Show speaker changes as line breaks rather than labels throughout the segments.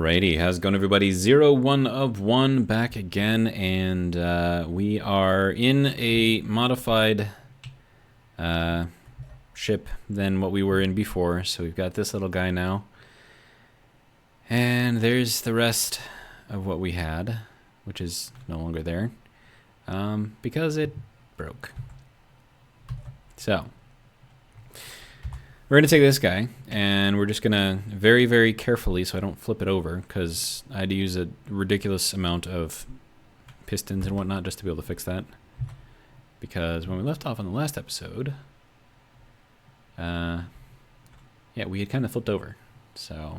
Alrighty, how's it going, everybody? 0-1 back again, and we are in a modified ship than what we were in before. So we've got this little guy now, and there's the rest of what we had, which is no longer there because it broke. So we're going to take this guy, and we're just going to very, very carefully, so I don't flip it over, because I had to use a ridiculous amount of pistons and whatnot just to be able to fix that. Because when we left off on the last episode, yeah, we had kind of flipped over. So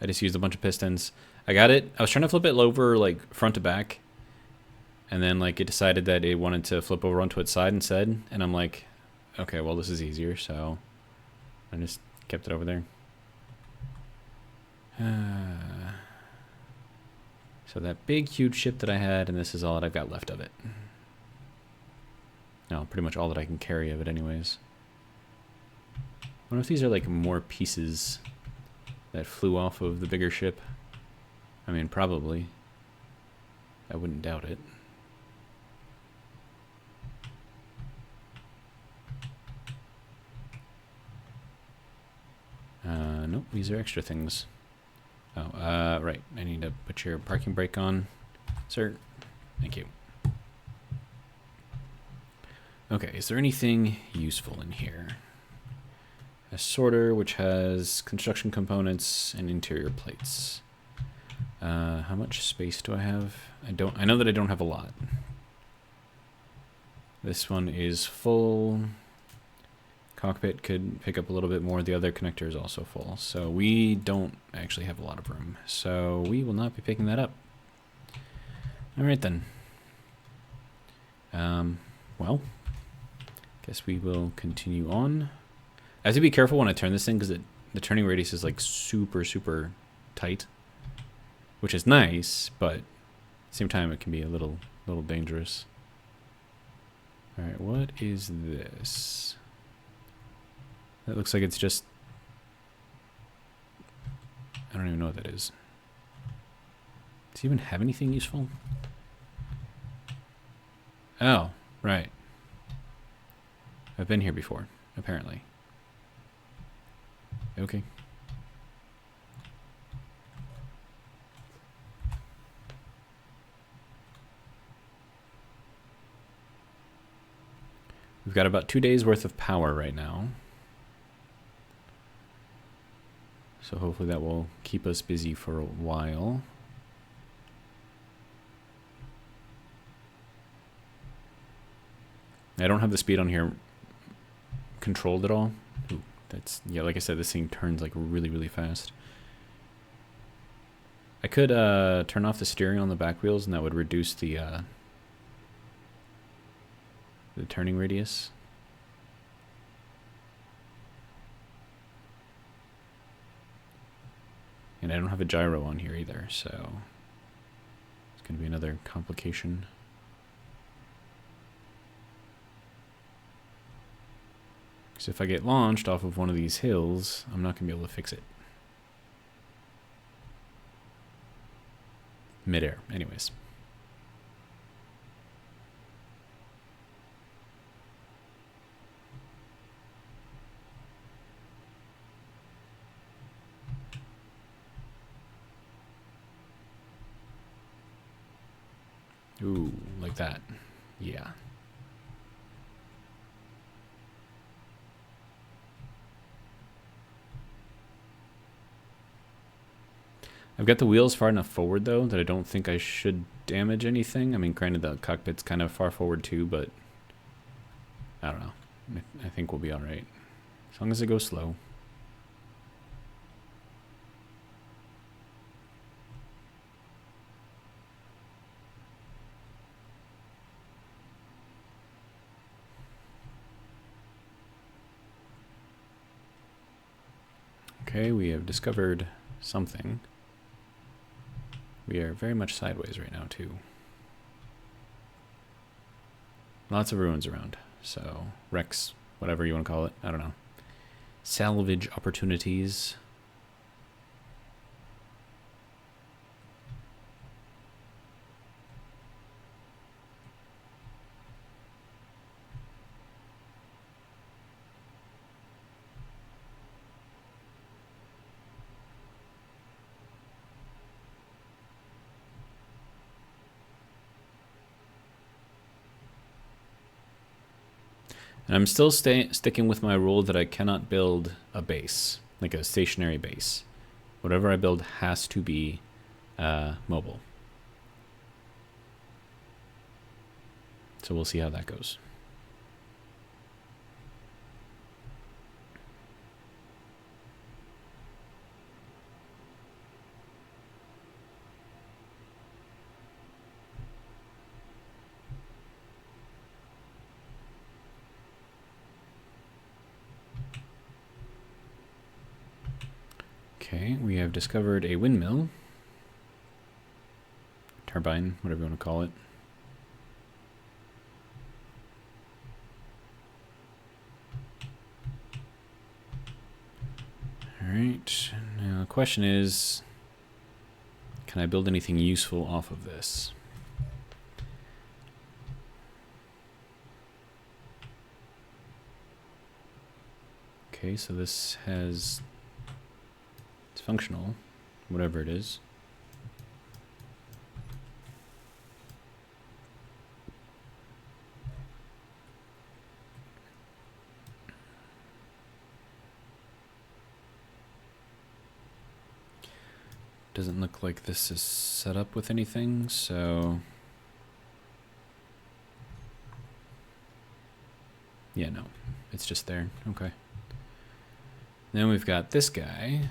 I just used a bunch of pistons. I got it. I was trying to flip it over, like, front to back, and then, like, it decided that it wanted to flip over onto its side instead, and I'm like, okay, well, this is easier, so I just kept it over there. So that big, huge ship that I had, and this is all that I've got left of it. No, pretty much all that I can carry of it anyways. I wonder if these are like more pieces that flew off of the bigger ship. I mean, probably. I wouldn't doubt it. Nope, these are extra things. Oh, right. I need to put your parking brake on, sir. Thank you. Okay, is there anything useful in here? A sorter, which has construction components and interior plates. How much space do I have? I know that I don't have a lot. This one is full. Cockpit could pick up a little bit more. The other connector is also full. So we don't actually have a lot of room. So we will not be picking that up. Alright then. Well, guess we will continue on. I have to be careful when I turn this thing because the turning radius is like super, super tight. Which is nice, but at the same time it can be a little dangerous. Alright, what is this? That looks like it's just... I don't even know what that is. Does it even have anything useful? Oh, right. I've been here before, apparently. Okay. We've got about 2 days worth of power right now. So hopefully that will keep us busy for a while. I don't have the speed on here controlled at all. Ooh, that's, yeah, like I said, this thing turns like really, really fast. I could turn off the steering on the back wheels, and that would reduce the turning radius. And I don't have a gyro on here either, so it's going to be another complication. Because if I get launched off of one of these hills, I'm not going to be able to fix it. Midair, anyways. Ooh, like that. Yeah. I've got the wheels far enough forward, though, that I don't think I should damage anything. I mean, granted, the cockpit's kind of far forward, too, but I don't know. I think we'll be all right. As long as it goes slow. Okay, we have discovered something. We are very much sideways right now, too. Lots of ruins around. So, wrecks, whatever you want to call it. I don't know. Salvage opportunities. And I'm still sticking with my rule that I cannot build a base, like a stationary base. Whatever I build has to be mobile. So we'll see how that goes. Okay, we have discovered a windmill. Turbine, whatever you want to call it. Alright, now the question is, can I build anything useful off of this? Okay, so this has, it's functional, whatever it is. Doesn't look like this is set up with anything, so yeah, no, it's just there. Okay. Then we've got this guy.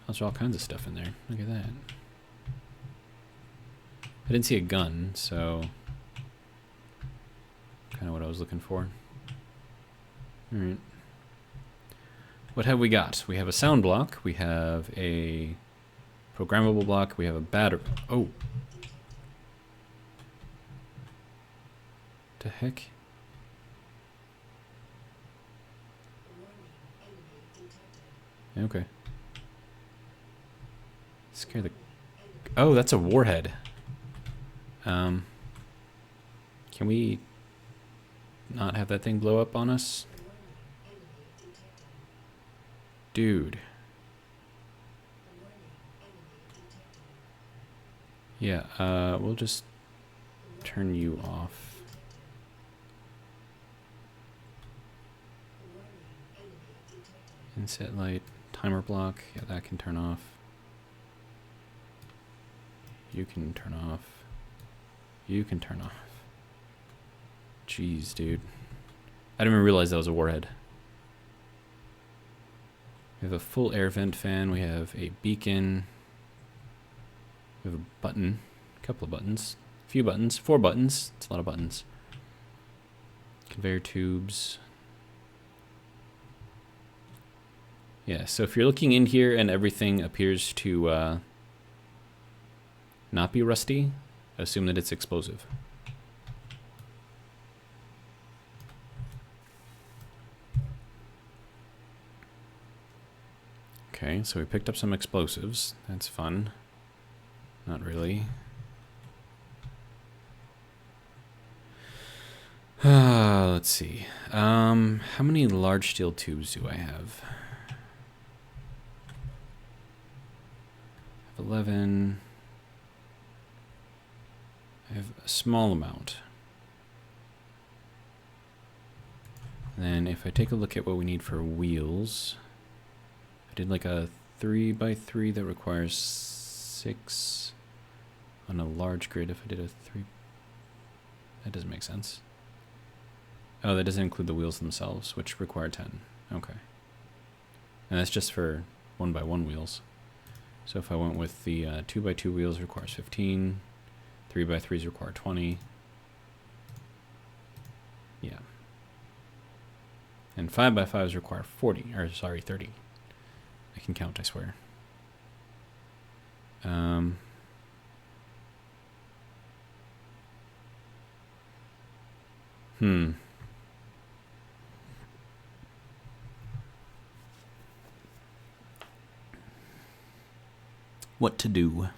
There's all kinds of stuff in there. Look at that. I didn't see a gun, so kind of what I was looking for. Alright. What have we got? We have a sound block. We have a programmable block. We have a battery. Oh. The heck? Okay. Scare the... Oh, that's a warhead. Can we not have that thing blow up on us? Dude. Yeah, we'll just turn you off. Inset light, timer block. Yeah, that can turn off. You can turn off. You can turn off. Jeez, dude. I didn't even realize that was a warhead. We have a full air vent fan. We have a beacon. We have a button. A couple of buttons. A few buttons. 4 buttons. It's a lot of buttons. Conveyor tubes. Yeah, so if you're looking in here and everything appears to not be rusty, assume that it's explosive. Okay, so we picked up some explosives. That's fun. Not really. Let's see. How many large steel tubes do I have? 11. I have a small amount. And then if I take a look at what we need for wheels, I did like a 3x3 that requires 6 on a large grid. If I did a 3, that doesn't make sense. Oh, that doesn't include the wheels themselves, which require 10. Okay. And that's just for 1x1 wheels. So if I went with the 2x2 wheels, requires 15. 3x3s require 20. Yeah. And 5x5s require 40, or sorry, 30. I can count, I swear. What to do?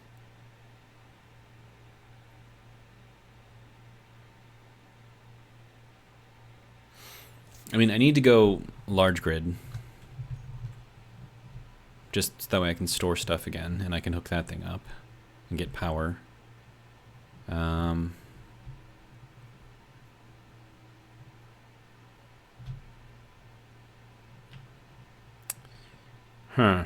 I mean, I need to go large grid Just so that way I can store stuff again, and I can hook that thing up and get power. Huh.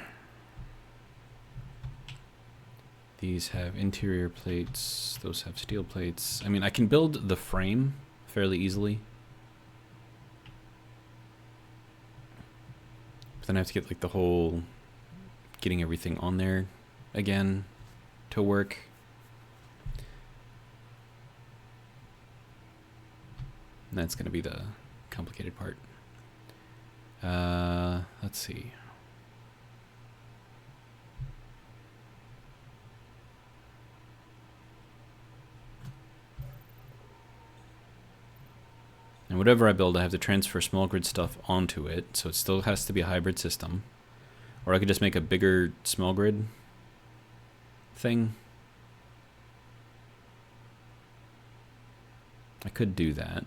These have interior plates. Those have steel plates. I mean, I can build the frame fairly easily. But then I have to get like the whole getting everything on there again to work. And that's going to be the complicated part. Let's see. And whatever I build, I have to transfer small grid stuff onto it, so it still has to be a hybrid system. Or I could just make a bigger small grid thing. I could do that.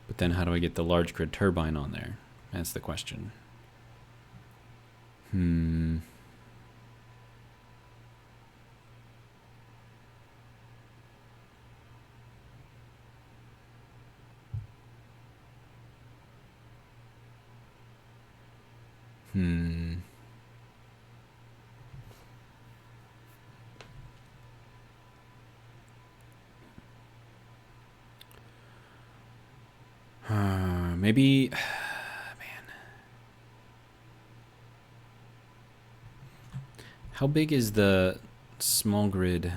But then how do I get the large grid turbine on there? That's the question. Maybe, man. How big is the small grid,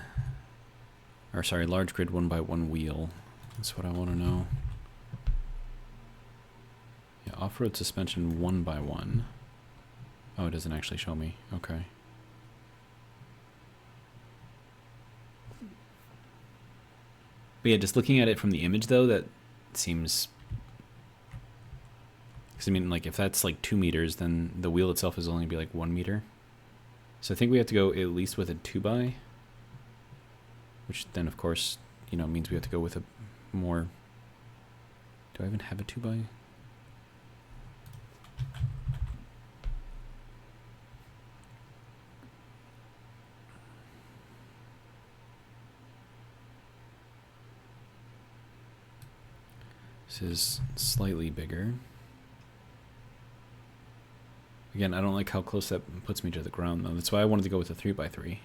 or sorry, large grid 1x1 wheel? That's what I want to know. Yeah, off-road suspension 1x1. Oh, it doesn't actually show me. Okay. But yeah, just looking at it from the image though, that seems... Because I mean, like, if that's like 2 meters, then the wheel itself is only be like 1 meter. So I think we have to go at least with a 2x. Which then, of course, you know, means we have to go with a more... Do I even have a 2x? This is slightly bigger. Again, I don't like how close that puts me to the ground, though. That's why I wanted to go with a 3x3.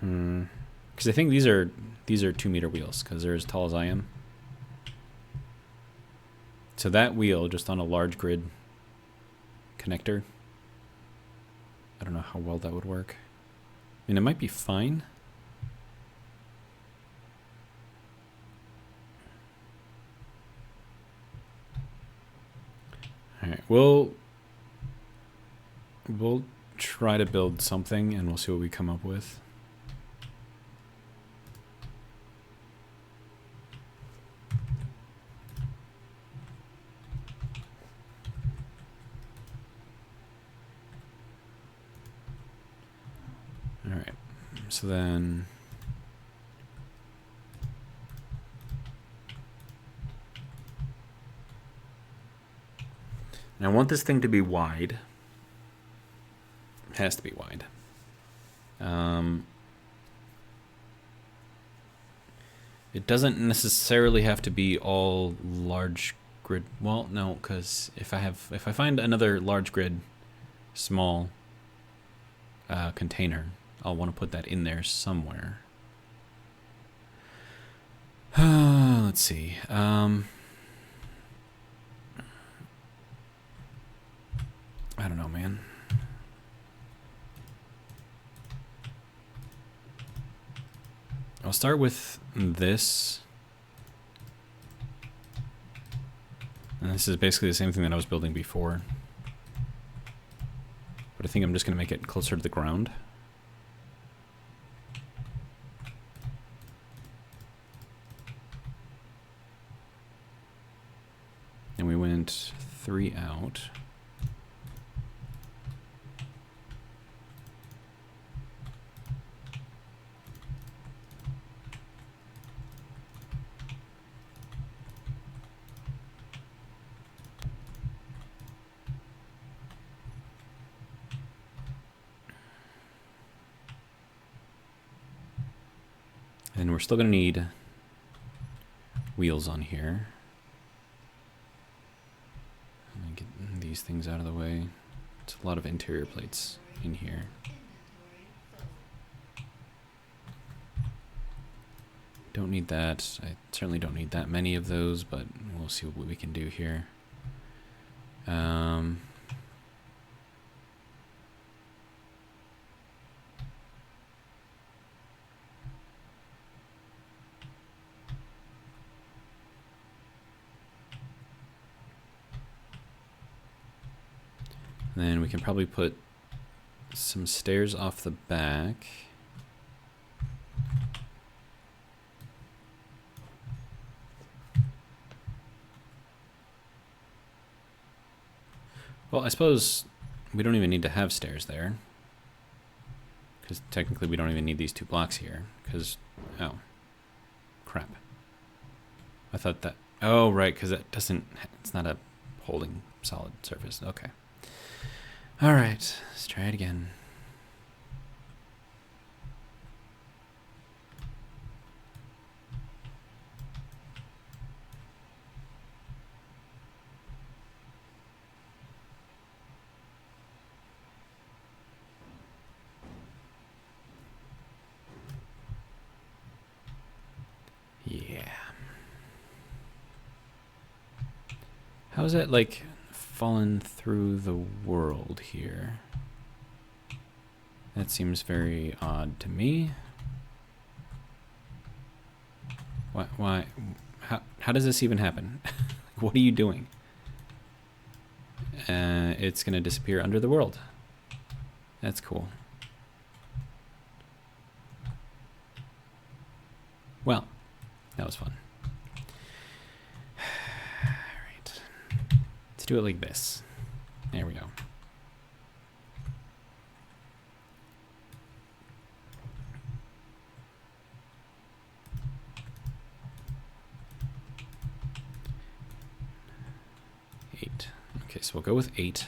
Because I think these are 2 meter wheels, because they're as tall as I am. So that wheel, just on a large grid connector, I don't know how well that would work. I mean, it might be fine. Alright, we'll try to build something and we'll see what we come up with. Alright, so then... And I want this thing to be wide. It has to be wide. It doesn't necessarily have to be all large grid. Well, no, because if I find another large grid, small container, I'll want to put that in there somewhere. Let's see. I don't know, man. I'll start with this. And this is basically the same thing that I was building before. But I think I'm just going to make it closer to the ground. And we went 3 out. And we're still going to need wheels on here. Let me get these things out of the way. It's a lot of interior plates in here. Don't need that. I certainly don't need that many of those, but we'll see what we can do here. Then we can probably put some stairs off the back. Well, I suppose we don't even need to have stairs there. Because technically we don't even need these 2 blocks here. Because, oh, crap. I thought that, oh, right, because it doesn't, it's not a holding solid surface. Okay. All right, let's try it again. Yeah. How is that, like, fallen through the world here? That seems very odd to me. Why? How does this even happen? What are you doing? It's gonna disappear under the world. That's cool. Well, that was fun. Alright. Let's do it like this. There we go. Eight. Okay, so we'll go with 8.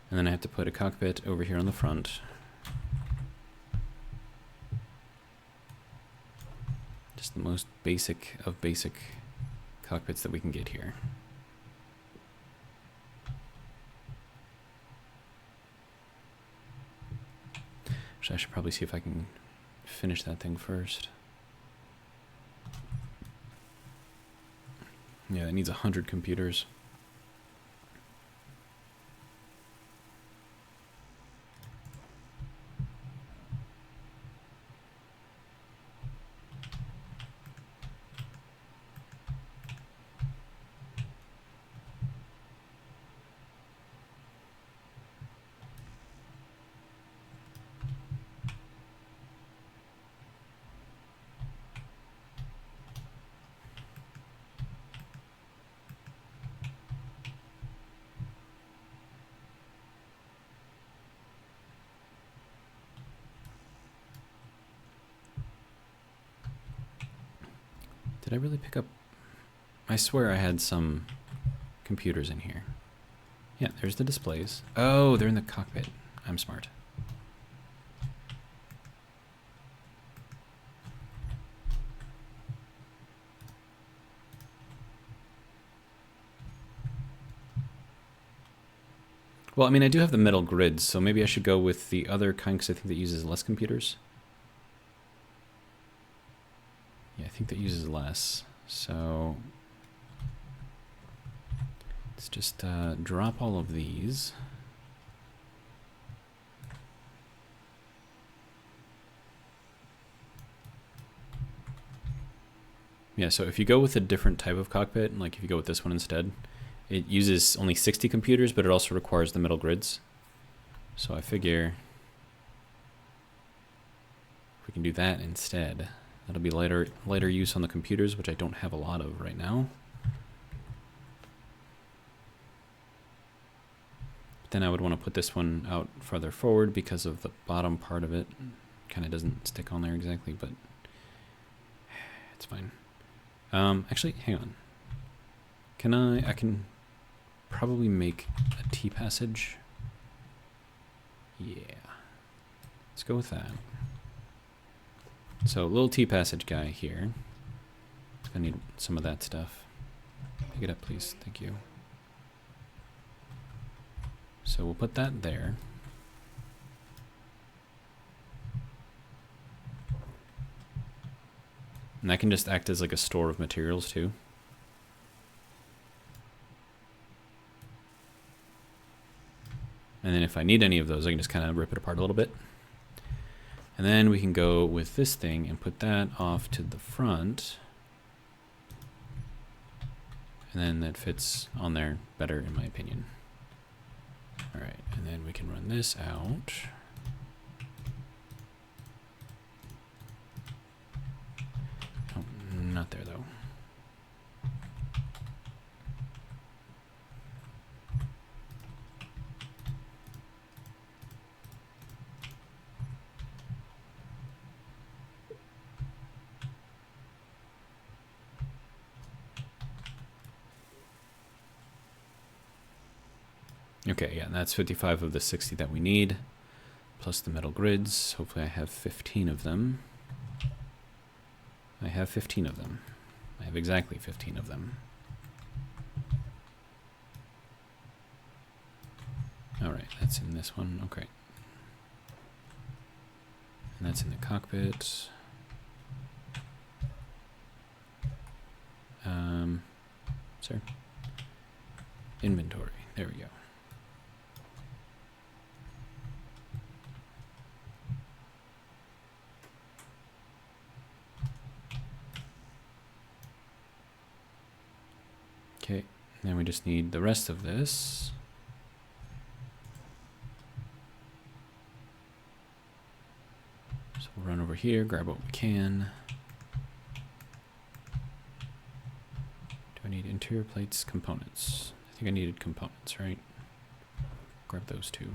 And then I have to put a cockpit over here on the front. Just the most basic of basic cockpits that we can get here. Actually, I should probably see if I can finish that thing first. Yeah, it needs 100 computers. Did I really pick up? I swear I had some computers in here. Yeah, there's the displays. Oh, they're in the cockpit. I'm smart. Well, I mean, I do have the metal grids, so maybe I should go with the other kind because I think that uses less computers. Yeah, I think that uses less. So let's just drop all of these. Yeah, so if you go with a different type of cockpit, like if you go with this one instead, it uses only 60 computers, but it also requires the metal grids. So I figure if we can do that instead, that'll be lighter use on the computers, which I don't have a lot of right now. But then I would want to put this one out farther forward because of the bottom part of it. Kind of doesn't stick on there exactly, but it's fine. Actually, hang on. I can probably make a T-passage. Yeah. Let's go with that. So little T-passage guy here. I need some of that stuff. Pick it up, please. Thank you. So we'll put that there. And that can just act as like a store of materials too. And then if I need any of those, I can just kind of rip it apart a little bit. And then we can go with this thing and put that off to the front. And then that fits on there better, in my opinion. All right, and then we can run this out. Oh, not there though. Okay, yeah, and that's 55 of the 60 that we need, plus the metal grids. Hopefully I have 15 of them. I have 15 of them. I have exactly 15 of them. All right, that's in this one. Okay. And that's in the cockpit. Sir. Inventory. There we go. Okay, then we just need the rest of this. So we'll run over here, grab what we can. Do I need interior plates, components? I think I needed components, right? Grab those two.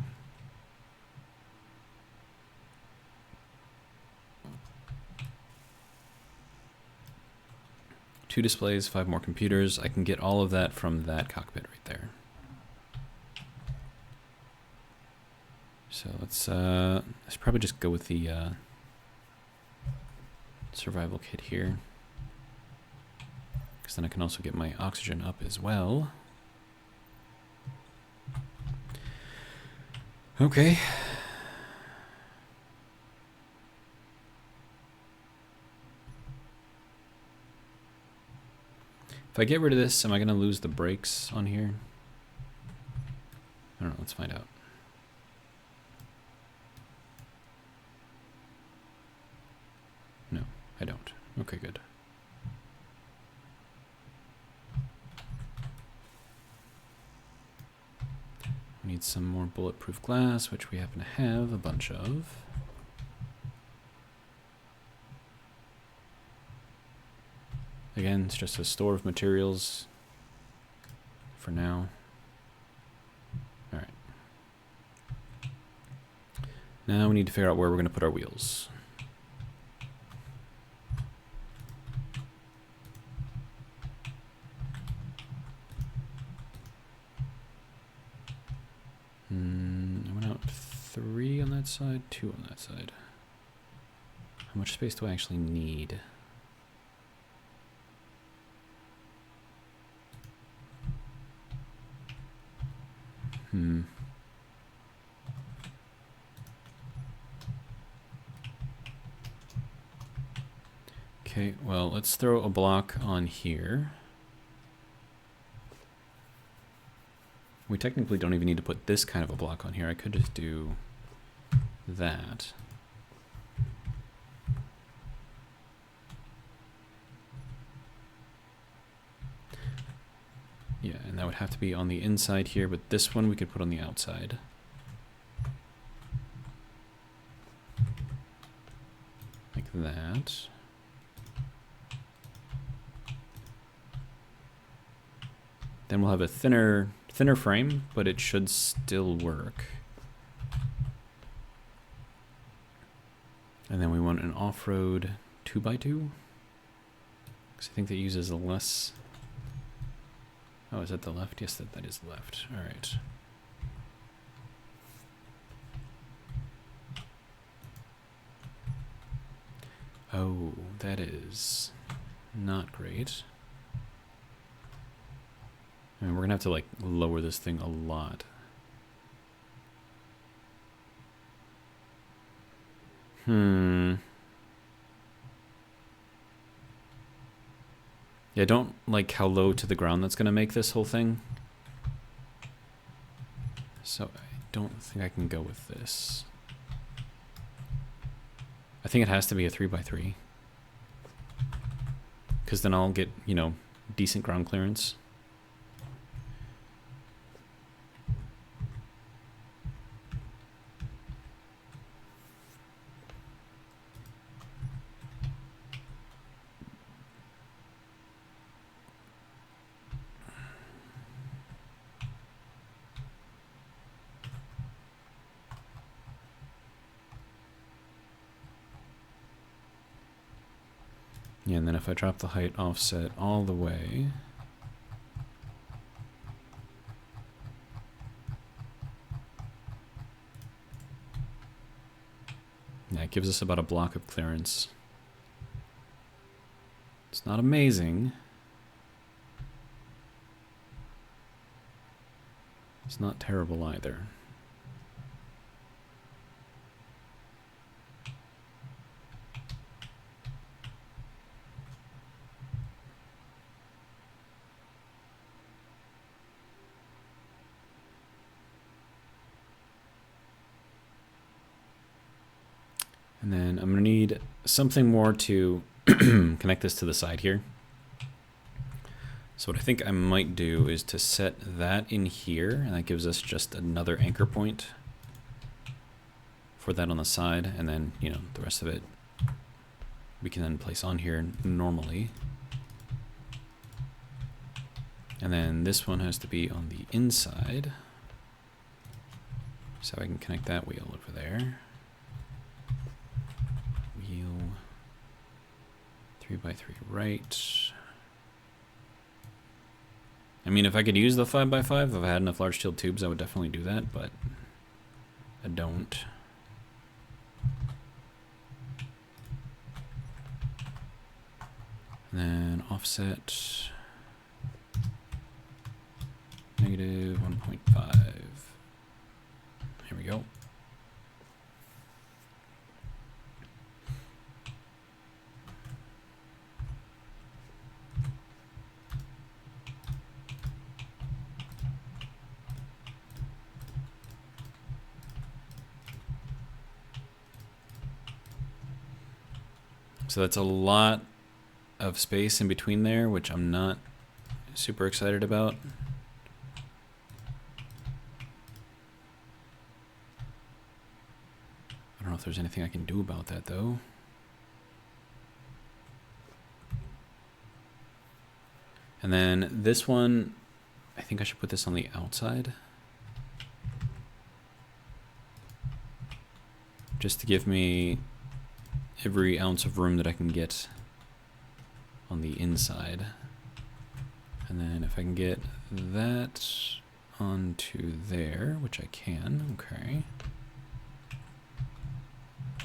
Two displays, 5 more computers. I can get all of that from that cockpit right there. So let's probably just go with the survival kit here, because then I can also get my oxygen up as well. Okay. If I get rid of this, am I going to lose the brakes on here? I don't know. Let's find out. No, I don't. Okay, good. We need some more bulletproof glass, which we happen to have a bunch of. Again, it's just a store of materials for now. All right. Now we need to figure out where we're going to put our wheels. I went out 3 on that side, 2 on that side. How much space do I actually need? Okay, well, let's throw a block on here. We technically don't even need to put this kind of a block on here. I could just do that. Yeah, and that would have to be on the inside here, but this one we could put on the outside. Like that. Then we'll have a thinner frame, but it should still work. And then we want an off-road 2x2. Because I think that uses a less... Oh, is that the left? Yes, that is the left. All right. Oh, that is not great. I mean, we're gonna have to like lower this thing a lot. Yeah, I don't like how low to the ground that's gonna make this whole thing. So I don't think I can go with this. I think it has to be a 3x3. Because then I'll get, you know, decent ground clearance. Yeah, and then if I drop the height offset all the way, yeah, it gives us about a block of clearance. It's not amazing. It's not terrible either. And then I'm going to need something more to connect this to the side here. So what I think I might do is to set that in here, and that gives us just another anchor point for that on the side, and then, you know, the rest of it we can then place on here normally. And then this one has to be on the inside, so I can connect that wheel over there. Wheel 3x3 right. I mean, if I could use the 5x5, if I had enough large steel tubes, I would definitely do that, but I don't. And then offset negative 1.5. Here we go. So that's a lot of space in between there, which I'm not super excited about. I don't know if there's anything I can do about that though. And then this one, I think I should put this on the outside, just to give me every ounce of room that I can get on the inside. And then if I can get that onto there, which I can, okay.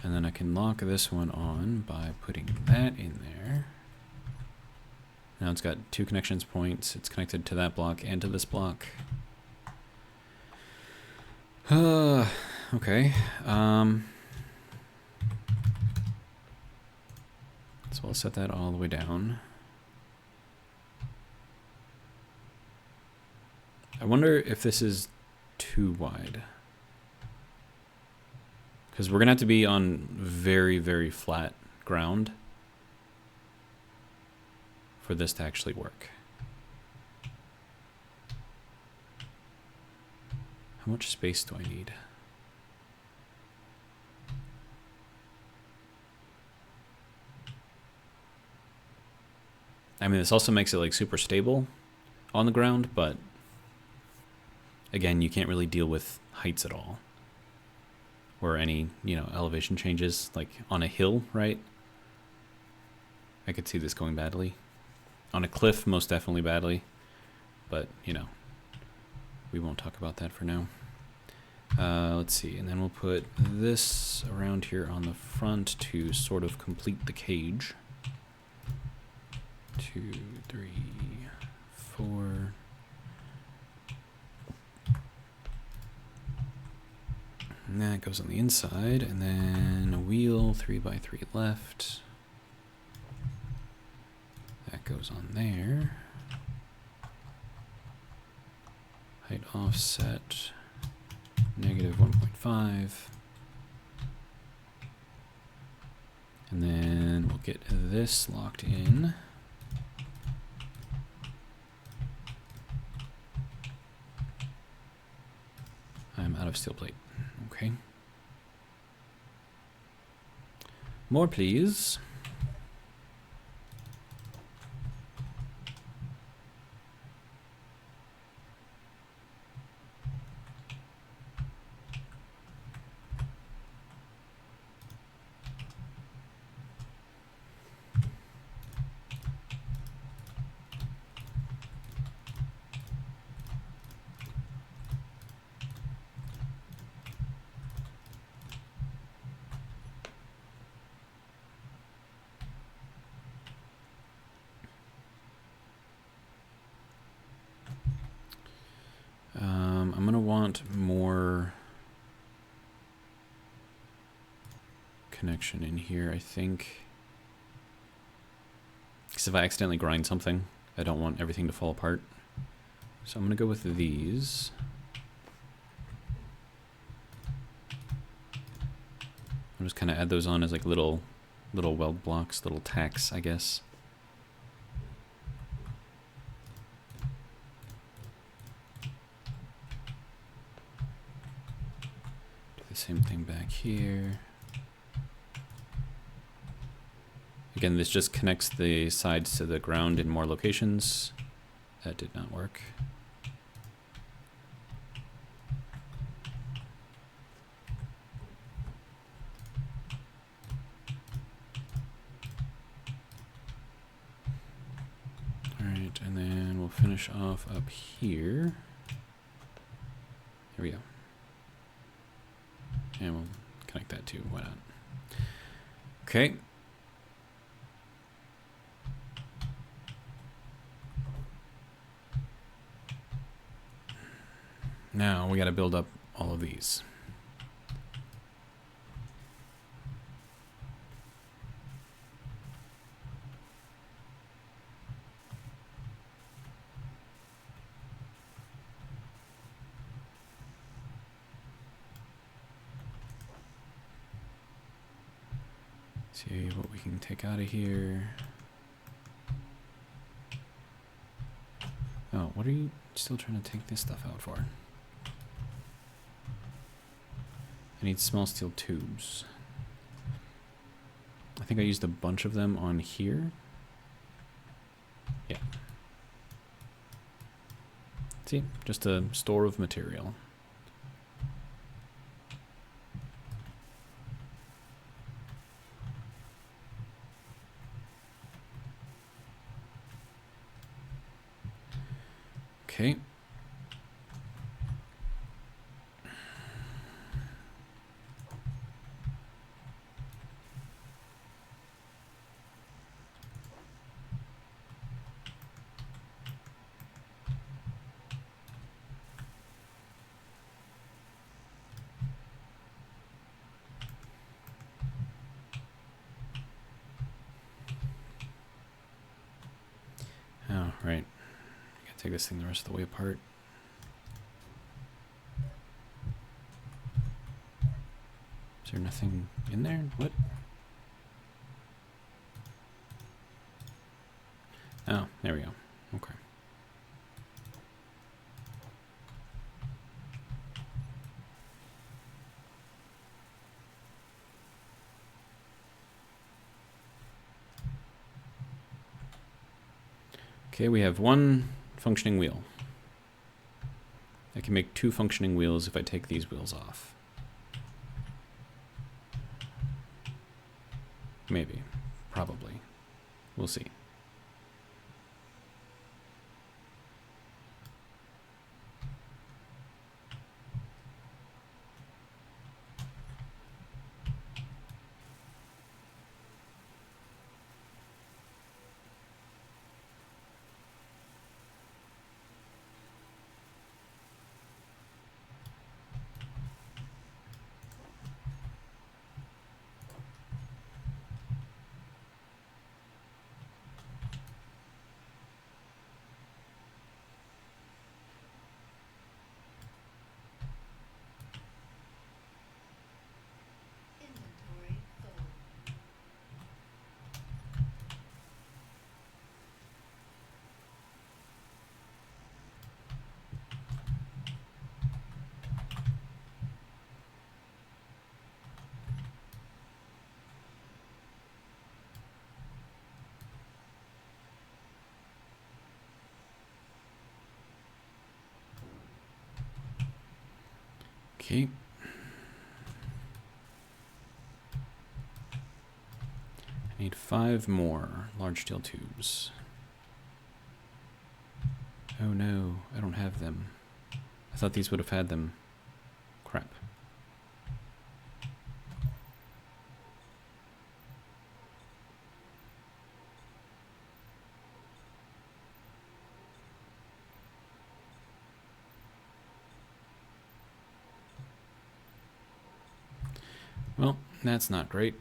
And then I can lock this one on by putting that in there. Now it's got two connections points. It's connected to that block and to this block. Okay. So I'll set that all the way down. I wonder if this is too wide. Because we're going to have to be on very, very flat ground for this to actually work. How much space do I need? I mean, this also makes it like super stable on the ground, but again, you can't really deal with heights at all, or any, you know, elevation changes, like on a hill, right? I could see this going badly. On a cliff, most definitely badly, but, you know, we won't talk about that for now. Let's see, and then we'll put this around here on the front to sort of complete the cage. 2, 3, 4. And that goes on the inside, and then a wheel, 3x3 left. That goes on there. Height offset, -1.5. And then we'll get this locked in. I'm out of steel plate. Okay. More, please. I'm gonna want more connection in here, I think. Because if I accidentally grind something, I don't want everything to fall apart. So I'm gonna go with these. I'll just kind of add those on as like little weld blocks, little tacks, I guess. Same thing back here. Again, this just connects the sides to the ground in more locations. That did not work. All right, and then we'll finish off up here. Here we go. And we'll connect that too, why not? Okay. Now we gotta build up all of these. See what we can take out of here. Oh, what are you still trying to take this stuff out for? I need small steel tubes. I think I used a bunch of them on here. Yeah. See, just a store of material. Okay. Oh, right. Gotta take this thing the rest of the way apart. Is there nothing in there? What? Oh, there we go. Okay. Okay, we have one functioning wheel. I can make 2 functioning wheels if I take these wheels off. Maybe. Probably. We'll see. Okay. I need 5 more large steel tubes. Oh no, I don't have them. I thought these would have had them. Crap. Well, that's not great.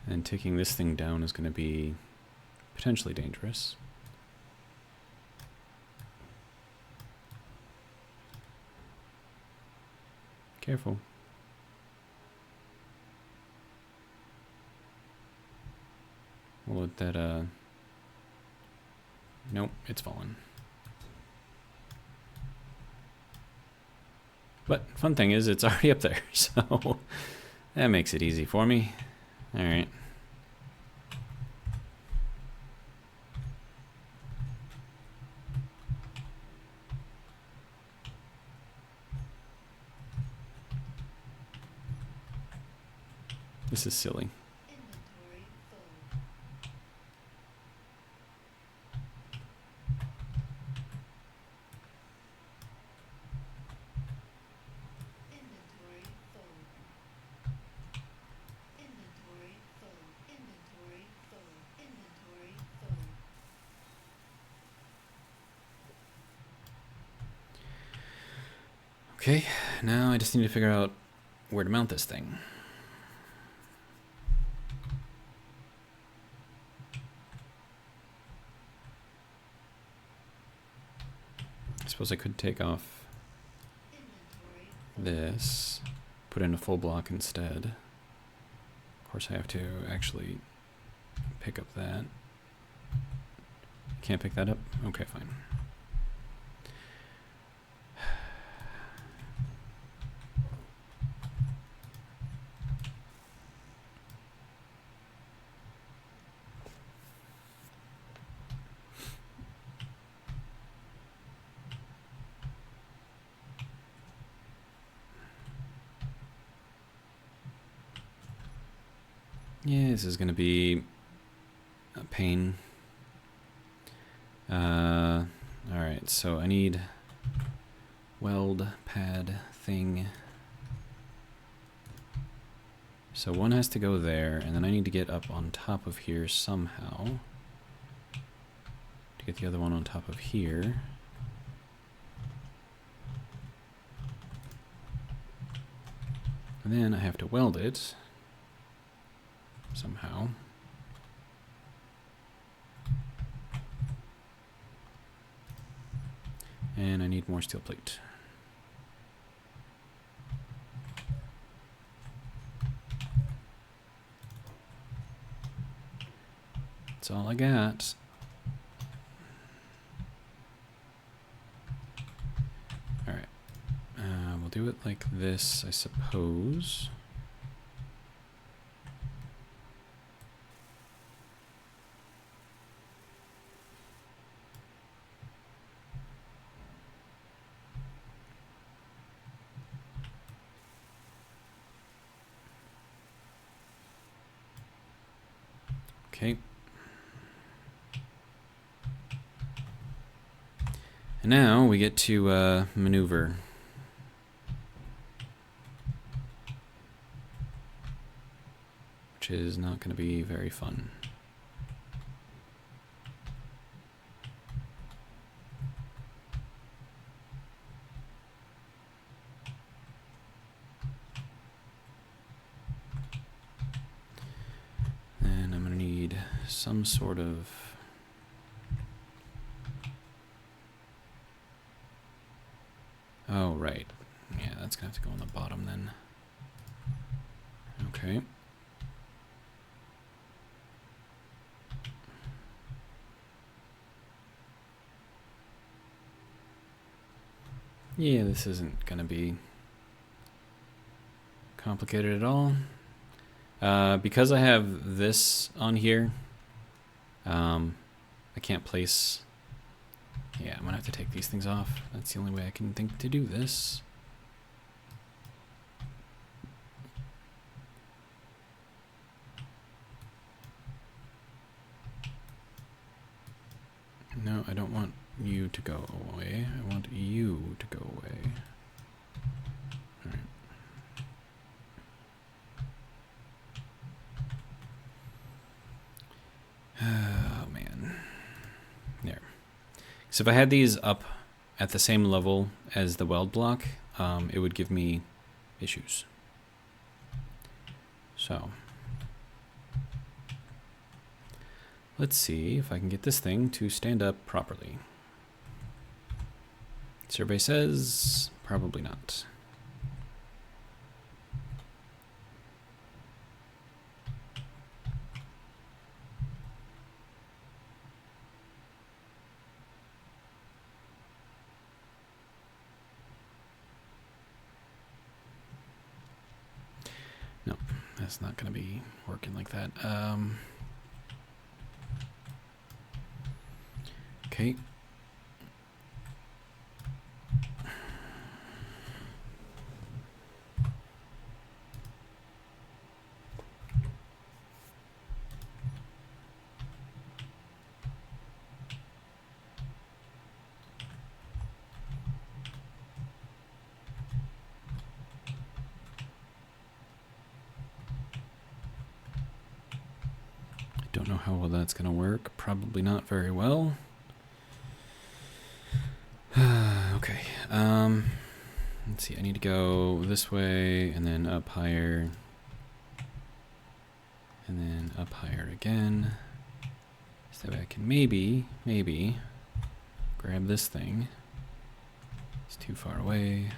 And taking this thing down is going to be potentially dangerous. Careful. We'll let that, nope, it's fallen. But fun thing is, it's already up there, so that makes it easy for me. All right. This is silly. Okay, now I just need to figure out where to mount this thing. I suppose I could take off this, put in a full block instead. Of course I have to actually pick up that. Can't pick that up? Okay, fine. Yeah, this is going to be a pain. Alright, so I need weld pad thing. So one has to go there, and then I need to get up on top of here somehow to get the other one on top of here. And then I have to weld it somehow. And I need more steel plate. That's all I got. Alright. We'll do it like this, I suppose. Okay. And now we get to maneuver. Which is not going to be very fun. And I'm going to need some sort of... Oh, right. Yeah, that's going to have to go on the bottom then. Okay. Yeah, this isn't going to be complicated at all. Because I have this on here, I can't place... Yeah, I'm gonna have to take these things off. That's the only way I can think to do this. No, I don't want you to go away. I want you to go away. Alright. Oh, man. There. So if I had these up at the same level as the weld block, it would give me issues. So... let's see if I can get this thing to stand up properly. Survey says probably not. No, that's not going to be working like that. Okay. I don't know how well that's going to work. Probably not very well. Okay. Let's see. I need to go this way and then up higher. And then up higher again. So that I can maybe grab this thing. It's too far away.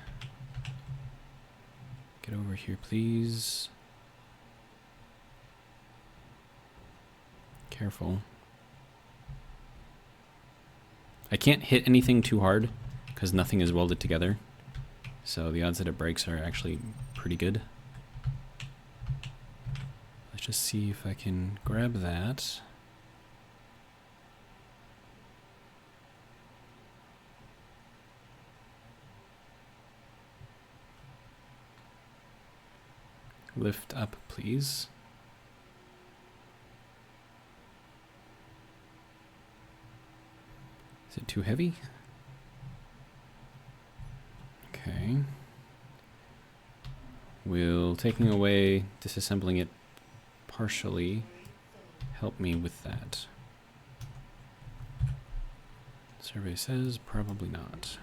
Get over here, please. Careful. I can't hit anything too hard because nothing is welded together. So the odds that it breaks are actually pretty good. Let's just see if I can grab that. Lift up, please. Is it too heavy? Okay. Will taking away, disassembling it partially help me with that? Survey says probably not.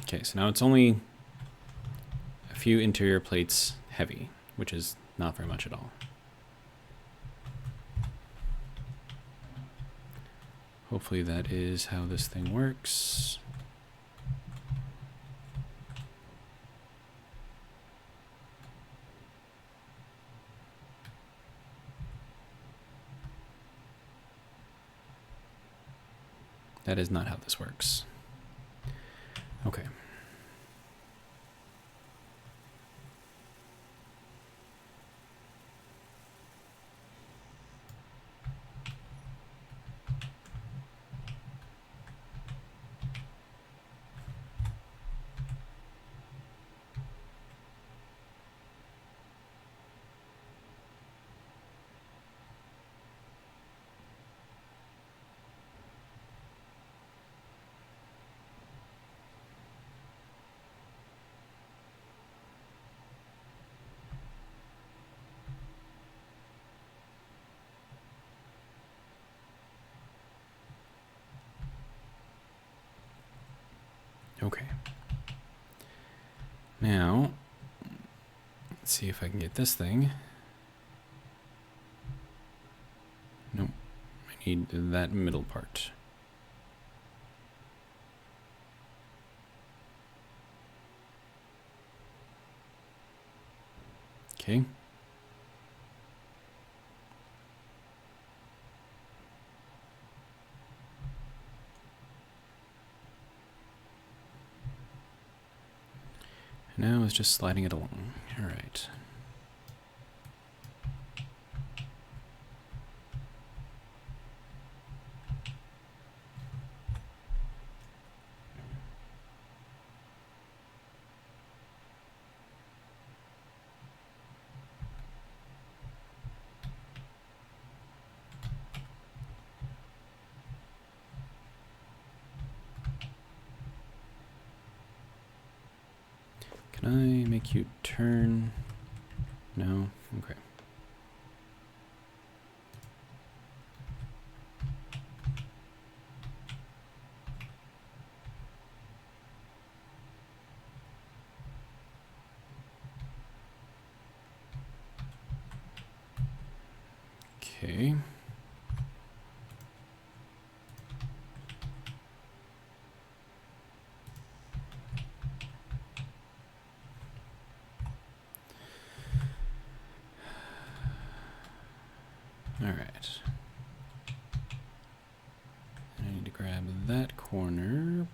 Okay, so now it's only a few interior plates heavy, which is not very much at all. Hopefully that is how this thing works. That is not how this works. Okay. Okay. Now, let's see if I can get this thing. Nope. I need that middle part. Okay. was just sliding it along. All right. Can I make you turn? No? Okay. Okay. All right. I need to grab that corner,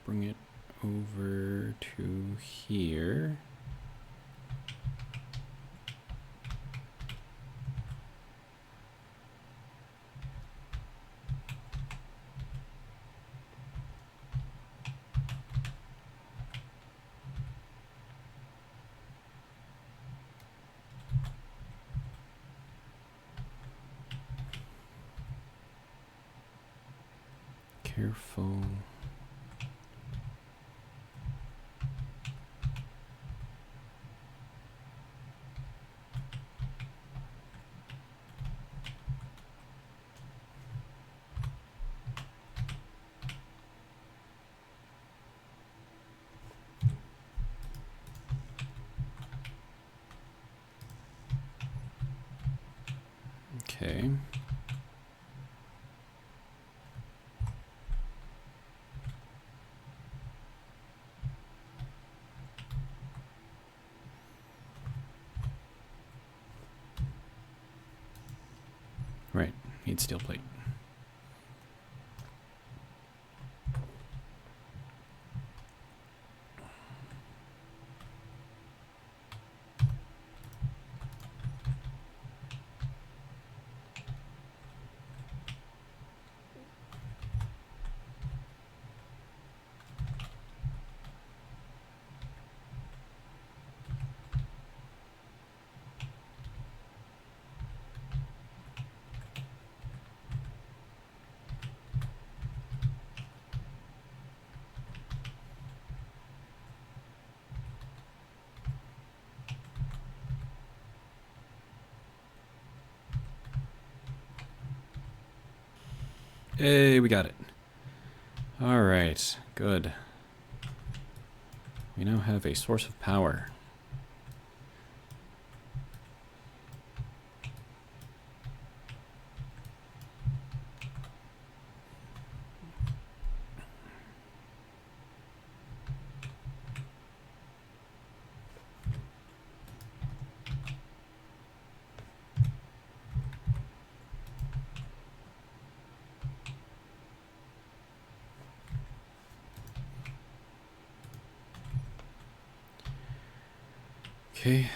bring it over to here. Careful. Okay. Right, need steel plate. Hey, we got it. All right, good. We now have a source of power. Okay.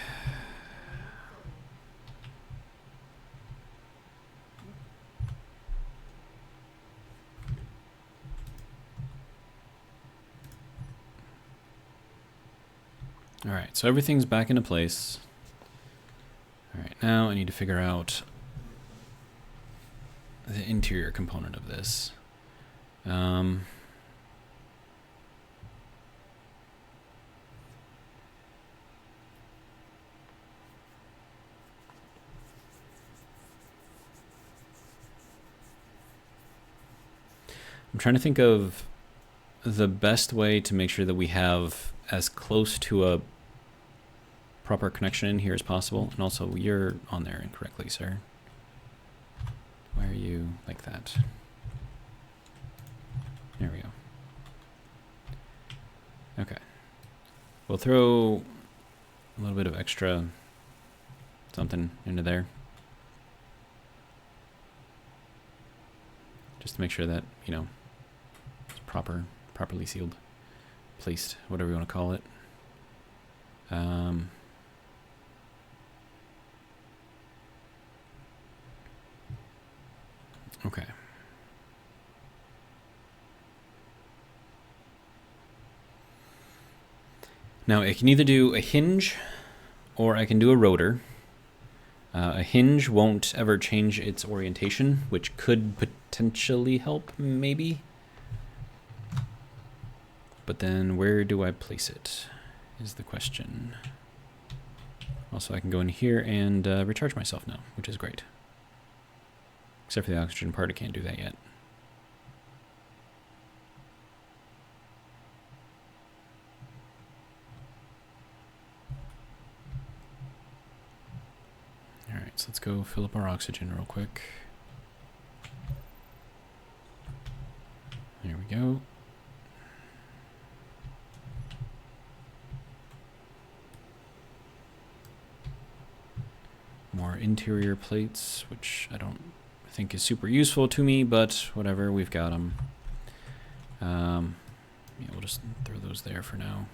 All right, so everything's back into place. All right, now I need to figure out the interior component of this. I'm trying to think of the best way to make sure that we have as close to a proper connection in here as possible. And also, you're on there incorrectly, sir. Why are you like that? There we go. Okay. We'll throw a little bit of extra something into there. Just to make sure that, you know, it's properly sealed, placed, whatever you want to call it. Okay. Now I can either do a hinge or I can do a rotor. A hinge won't ever change its orientation, which could potentially help, maybe. But then where do I place it is the question. Also, I can go in here and recharge myself now, which is great. Except for the oxygen part, I can't do that yet. Alright, so let's go fill up our oxygen real quick. There we go. More interior plates, which I don't think is super useful to me, but whatever, we've got them. Yeah, we'll just throw those there for now.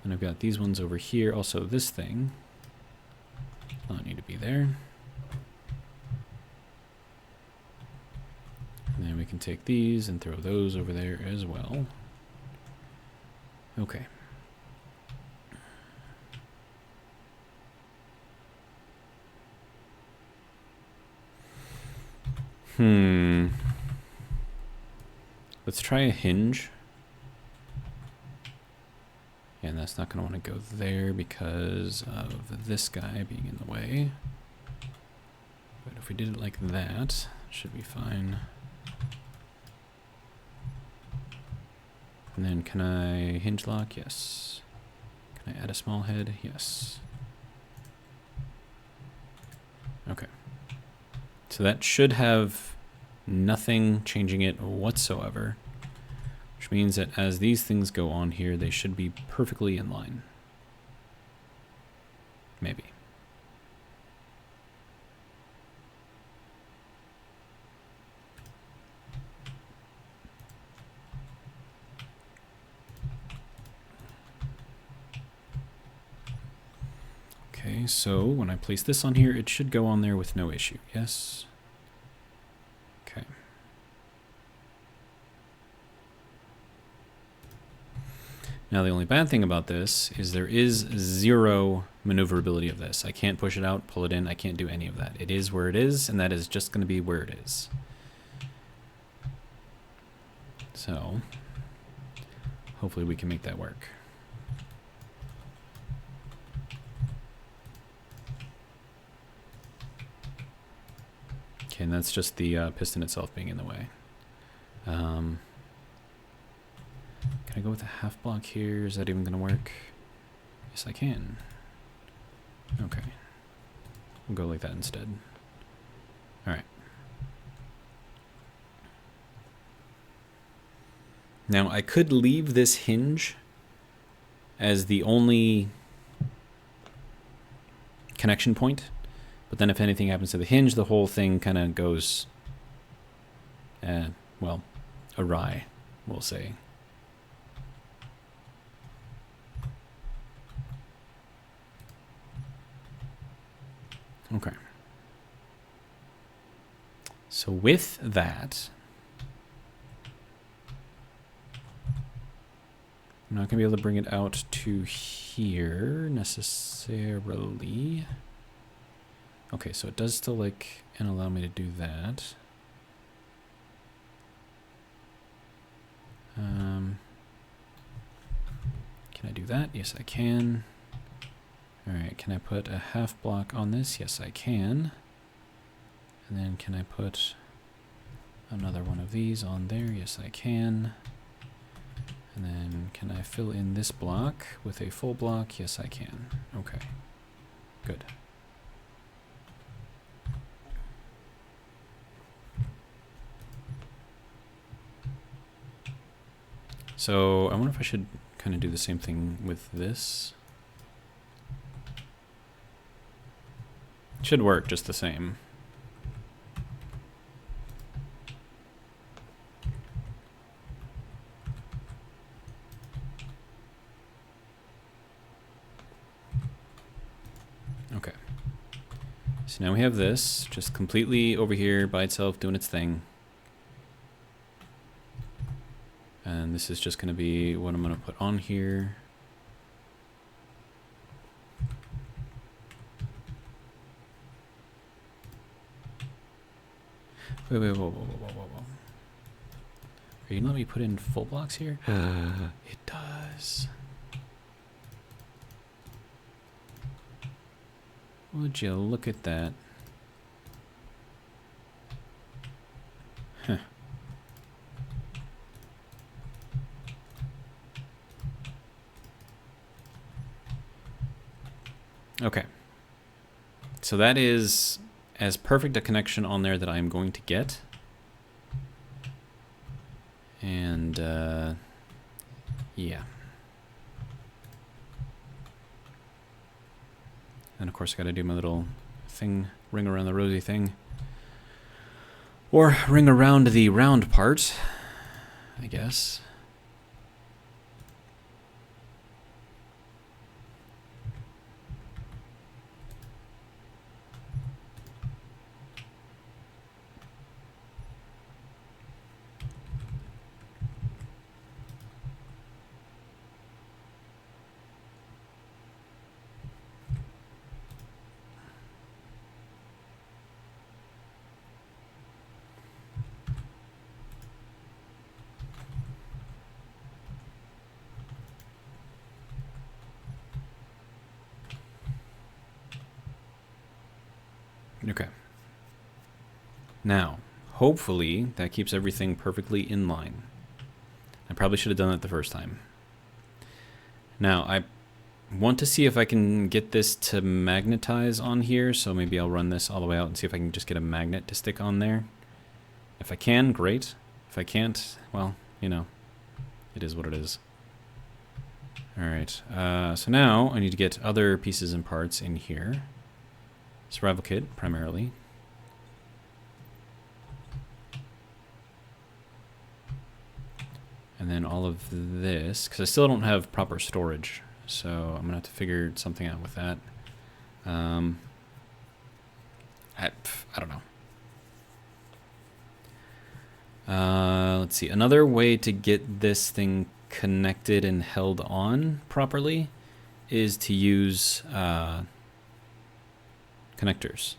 And I've got these ones over here. Also, this thing does not need to be there. And then we can take these and throw those over there as well. Okay. Let's try a hinge. And that's not going to want to go there because of this guy being in the way. But if we did it like that, it should be fine. And then can I hinge lock? Yes. Can I add a small head? Yes. Okay. So that should have nothing changing it whatsoever, which means that as these things go on here, they should be perfectly in line. Maybe. Okay, so when I place this on here, it should go on there with no issue. Yes. Okay. Now the only bad thing about this is there is zero maneuverability of this. I can't push it out, pull it in, I can't do any of that. It is where it is, and that is just going to be where it is. So, hopefully we can make that work. Okay, and that's just the piston itself being in the way. Can I go with a half block here? Is that even going to work? Yes, I can. Okay. We'll go like that instead. Alright. Now, I could leave this hinge as the only connection point, but then if anything happens to the hinge, the whole thing kind of goes, well, awry, we'll say. Okay. So with that, I'm not going to be able to bring it out to here necessarily. Okay, so it does still like and allow me to do that. Can I do that? Yes, I can. Alright, can I put a half block on this? Yes, I can. And then can I put another one of these on there? Yes, I can. And then can I fill in this block with a full block? Yes, I can. Okay, good. So I wonder if I should kind of do the same thing with this. It should work just the same. Okay. So now we have this just completely over here by itself doing its thing. And this is just going to be what I'm going to put on here. Wait, whoa, whoa, whoa, whoa, whoa, whoa. Are you going to let me put in full blocks here? It does. Would you look at that? Huh. Okay. So that is as perfect a connection on there that I'm going to get. And, yeah. And of course I gotta do my little thing, ring around the rosy thing. Or ring around the round part, I guess. Okay. Now, hopefully that keeps everything perfectly in line. I probably should have done that the first time. Now, I want to see if I can get this to magnetize on here, so maybe I'll run this all the way out and see if I can just get a magnet to stick on there. If I can, great. If I can't, well, you know, it is what it is. Alright, so now I need to get other pieces and parts in here. Survival kit, primarily. And then all of this, because I still don't have proper storage, so I'm going to have to figure something out with that. I don't know. Let's see. Another way to get this thing connected and held on properly is to use connectors.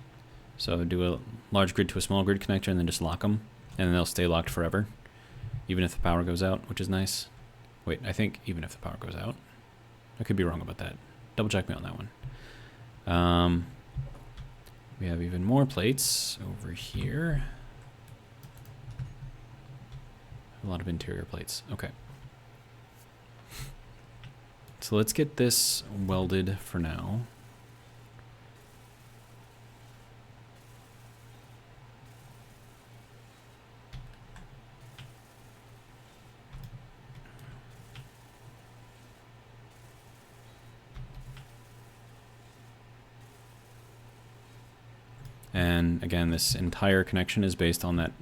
So do a large grid to a small grid connector and then just lock them, and then they'll stay locked forever, even if the power goes out, which is nice. Wait, I think even if the power goes out. I could be wrong about that. Double check me on that one. We have even more plates over here. A lot of interior plates. Okay. So let's get this welded for now. And again, this entire connection is based on that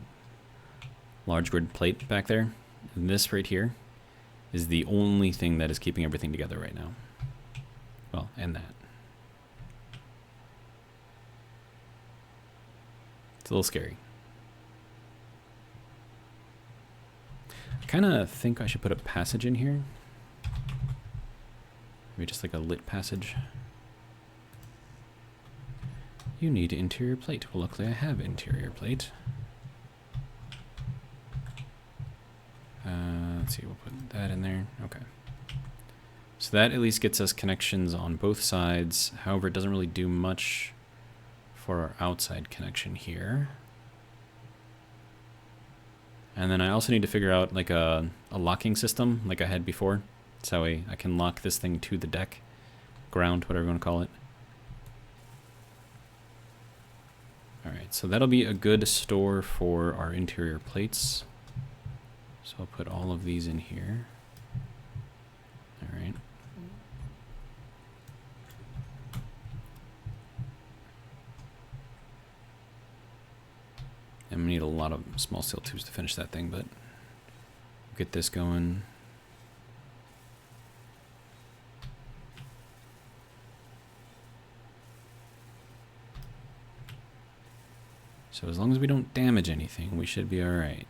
large grid plate back there. And this right here is the only thing that is keeping everything together right now. Well, and that. It's a little scary. I kind of think I should put a passage in here. Maybe just like a lit passage. You need interior plate. Well, luckily I have interior plate. Let's see, we'll put that in there. Okay. So that at least gets us connections on both sides. However, it doesn't really do much for our outside connection here. And then I also need to figure out like a locking system like I had before. So I can lock this thing to the deck, ground, whatever you want to call it. Alright, so that'll be a good store for our interior plates. So I'll put all of these in here. Alright. And we need a lot of small steel tubes to finish that thing, but we'll get this going. So as long as we don't damage anything, we should be alright.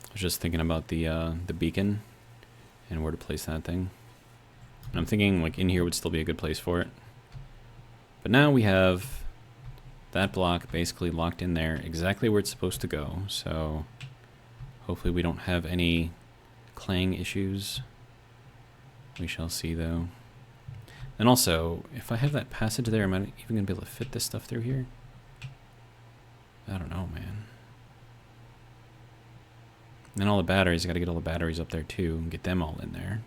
I was just thinking about the beacon and where to place that thing. And I'm thinking like in here would still be a good place for it. But now we have that block basically locked in there exactly where it's supposed to go. So hopefully we don't have any clang issues. We shall see though. And also, if I have that passage there, am I even going to be able to fit this stuff through here? I don't know, man. And all the batteries, I got to get all the batteries up there too and get them all in there.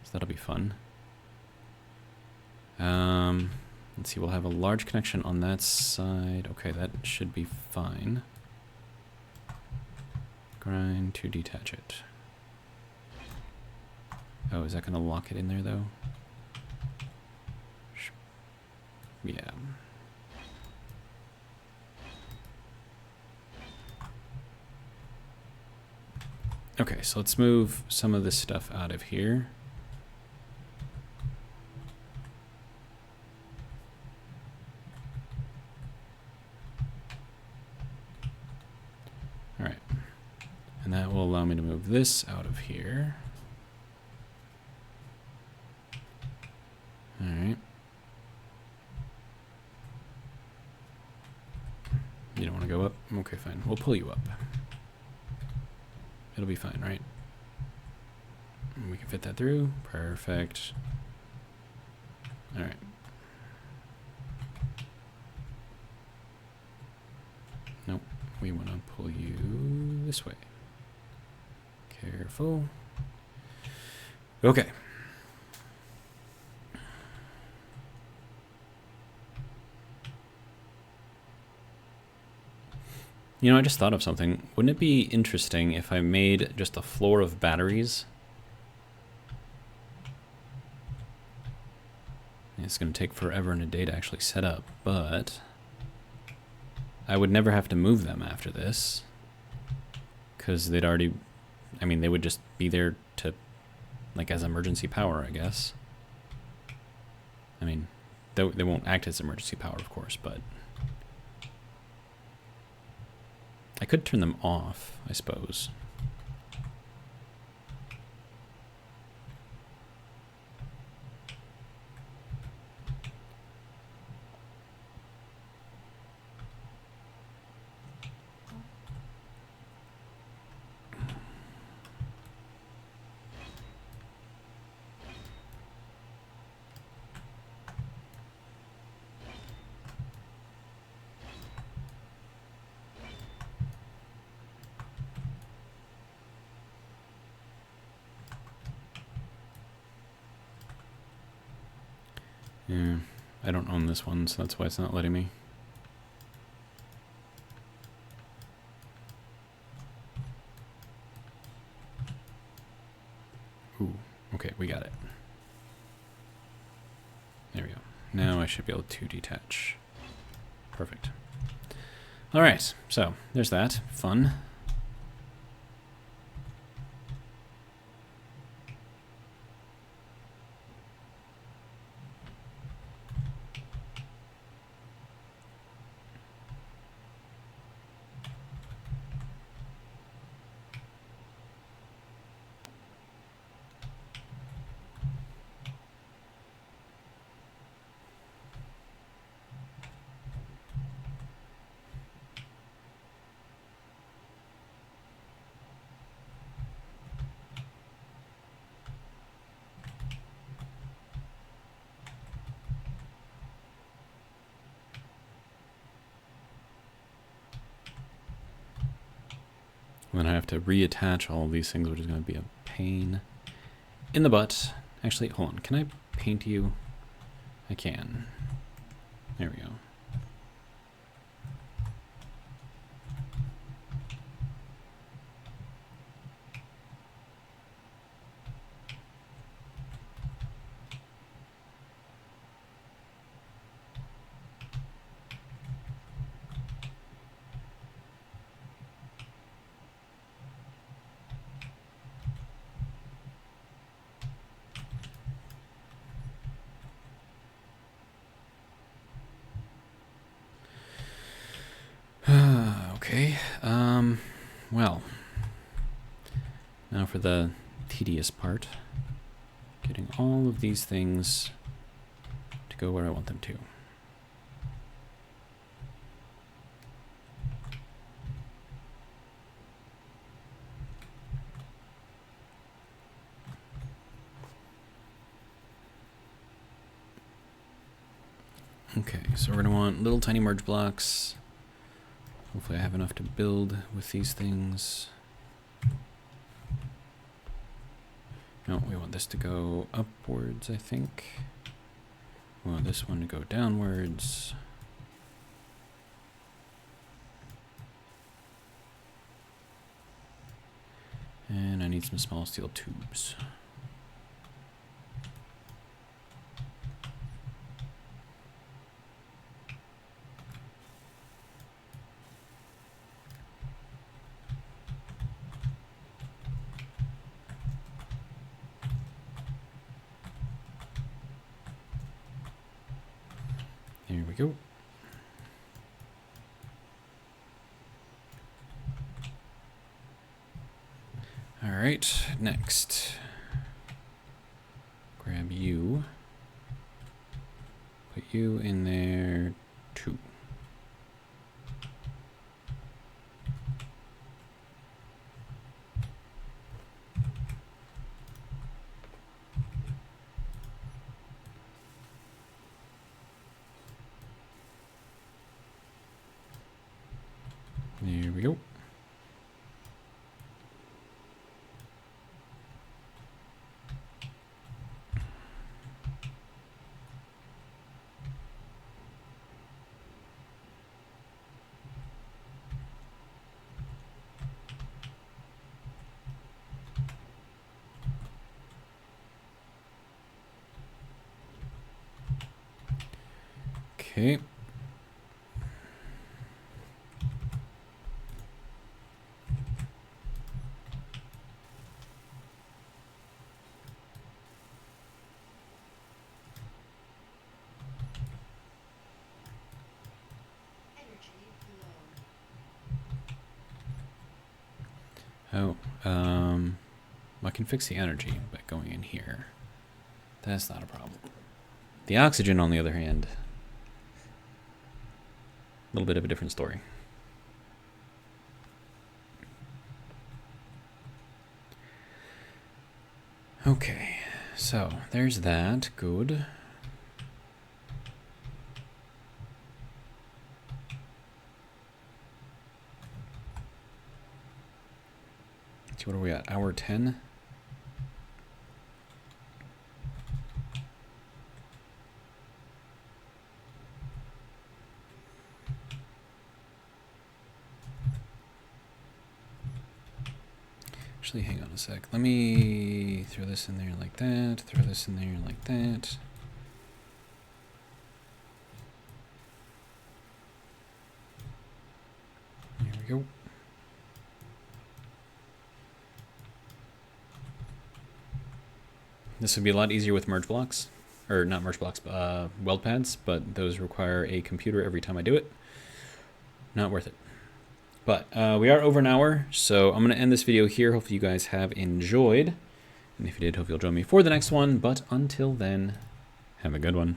So that'll be fun. Let's see, we'll have a large connection on that side. Okay, that should be fine. Grind to detach it. Oh, is that going to lock it in there though? Yeah. Okay, so let's move some of this stuff out of here. All right, and that will allow me to move this out of here. All right. You don't want to go up? Okay, fine. We'll pull you up. It'll be fine, right? We can fit that through. Perfect. All right. Nope. We want to pull you this way. Careful. Okay. You know, I just thought of something. Wouldn't it be interesting if I made just a floor of batteries? It's going to take forever and a day to actually set up, but I would never have to move them after this. Because they'd already, I mean, they would just be there to, like, as emergency power, I guess. I mean, they won't act as emergency power, of course, but I could turn them off, I suppose. Yeah, I don't own this one, so that's why it's not letting me. Ooh, okay, we got it. There we go. Now I should be able to detach. Perfect. All right, so there's that. Fun. And then I have to reattach all of these things, which is going to be a pain in the butt. Actually, hold on. Can I paint you? I can. There we go. Okay, well, now for the tedious part, getting all of these things to go where I want them to. Okay, so we're going to want little tiny merge blocks. Hopefully I have enough to build with these things. No, we want this to go upwards, I think. We want this one to go downwards. And I need some small steel tubes. There we go. All right, next. Grab you. Put you in there too. There we go. Okay. Oh, I can fix the energy by going in here. That's not a problem. The oxygen, on the other hand, a little bit of a different story. Okay, so there's that. Good. So what are we at? Hour 10? Actually, hang on a sec. Let me throw this in there like that. Throw this in there like that. There we go. This would be a lot easier with merge blocks. Or not merge blocks, weld pads, but those require a computer every time I do it. Not worth it. But we are over an hour, so I'm going to end this video here. Hopefully you guys have enjoyed. And if you did, hope you'll join me for the next one. But until then, have a good one.